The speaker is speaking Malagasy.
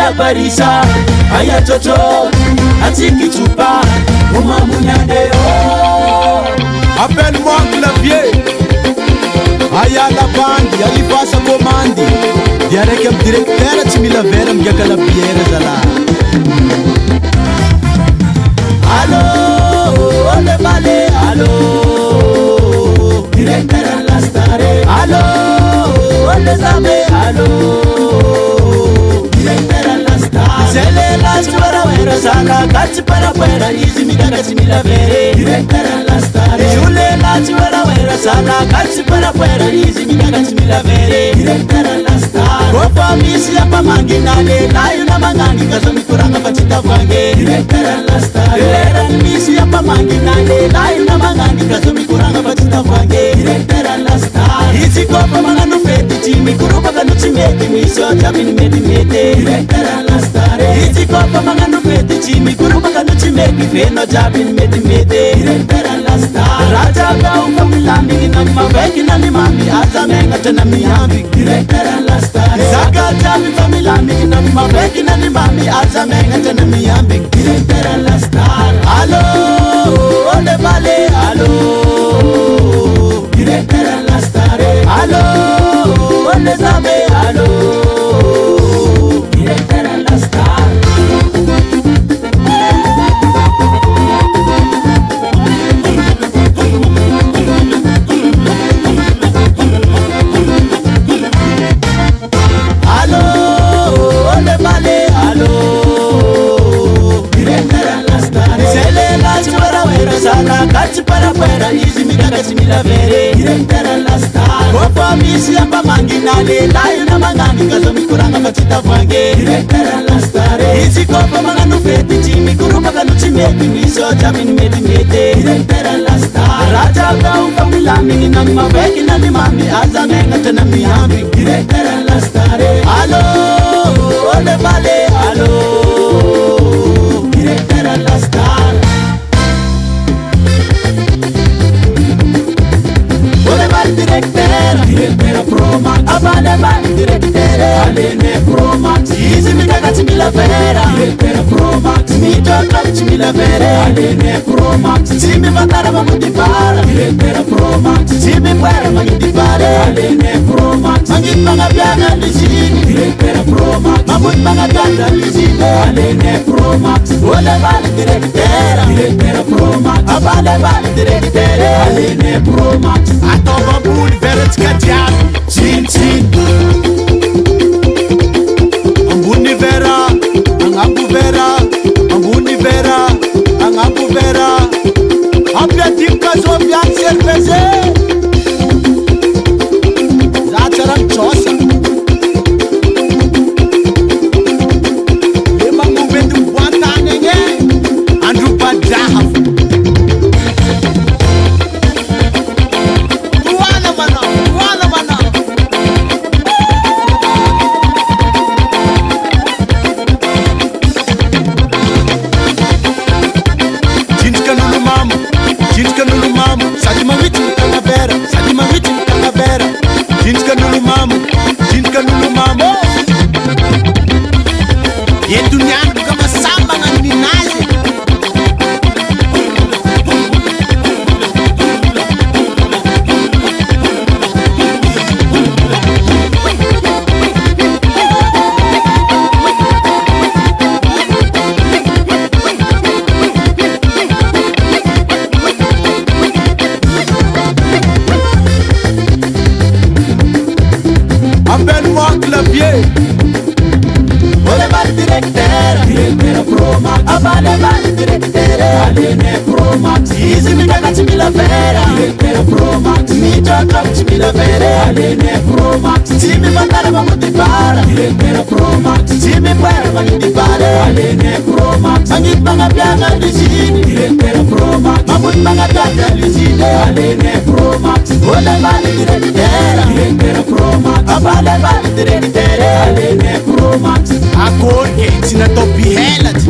aya barisa aya chocho atikichupa umamunyandeo. Appelle-moi clavier. Aya la bande, alifasa komandi. Diareke am directeur tsy mila vera migaka la bière zala. Allo, ole bale, allo. Directeur la stare. Allo, ole zabe, allo. Directeur la stare. Zele la stara wera sana, kati para wera izi midaka simila vere. Directeur la stare. Jule la stara wera sana, kati para wera izi midaka simila vere. Directeur la stare. Kofa misi ya pamangina le, layu na mangani kazo mikuranga pachita vange. Directeur la stare. Lera misi ya pamangina le, layu na mangani kazo mikuranga pachita vange. Directeur la stare. Izi kofa mangano feti chimi kurupa kanu chimeti miso jamini meti mete. Directeur la stare. Izi kofa mangano feti chimi kurupa kanu chimeti feno jamini meti mete. Directeur la stare. Raja ka unga milami na maveki na mami azamenga tena miyambi. Directeur la stare. Zaka jami familami na maveki na mami azamenga tena miyambi. Directeur la stare. Allo, ole bale, allo. Directeur la stare. Allo, ole zabe, allo. Directeur la stare. Allo, ole bale, allo. Directeur la stare. Zele la stara wera sana, kati para wera izi midaka simila vere. Directeur la stare. Kofa misi ya pamangina le, layu na mangani kazo mikuranga pachita vange. Directeur la stare. Izi kofa mangano feti chimi kurupa kanu chimeti miso jamini meti mete. Directeur la stare. Raja ka unga milami na maveki na mami azamenga tena miyambi. Directeur la stare. Allo, ole bale, allo. Directeur la stare. Ole bale directeur. Directeur Promax. Abale bale directeur. Alene Promax. Izi midaka chimila vera. Directeur Promax. Mitoka chimila vera. Alene Promax. Simi vatara mamudipara. Directeur Promax. Simi mwera magidipare. Alene Promax. Mangit mga biana lizini. Directeur Promax. Mamut mga ganda lizini. Alene Promax. Ole bale directeur. Directeur Promax. Abale bale directeur. Alene Promax. Atova buli vera tsikadiaby. Chin chin. Ambony vera, agnambo vera, ambony vera, agnambo vera. Ampiadimika zo miany serveze. Za tsara mitsosa. Le magnobety miboantany egny e, andro-badraha fo. Toana manao, toana manao. Jinjika n'olo mamo, sady magnity mitagna vera, sady magnity mitagna vera. Jinjika n'olo mamo, jinjika n'olo mamo. Eto niandro ka masamba gn'ano ninazy. Appelle-moi clavier. Ole bale directeur. Directeur Promax. Abale bale directeur. Alene Promax. Izi midaka chimila vera. Directeur Promax. Mitoka chimila vera. Alene Promax. Simi vatara mamudipara. Directeur Promax. Simi mwera magidipare. Alene Promax. Mangit mga biana lizini. Directeur Promax. Mamut mga ganda lizini. Alene Promax. Ole bale directeur. Directeur Promax. Abale bale directeur. Alene Promax. Akory e, tsy natao bihelatra.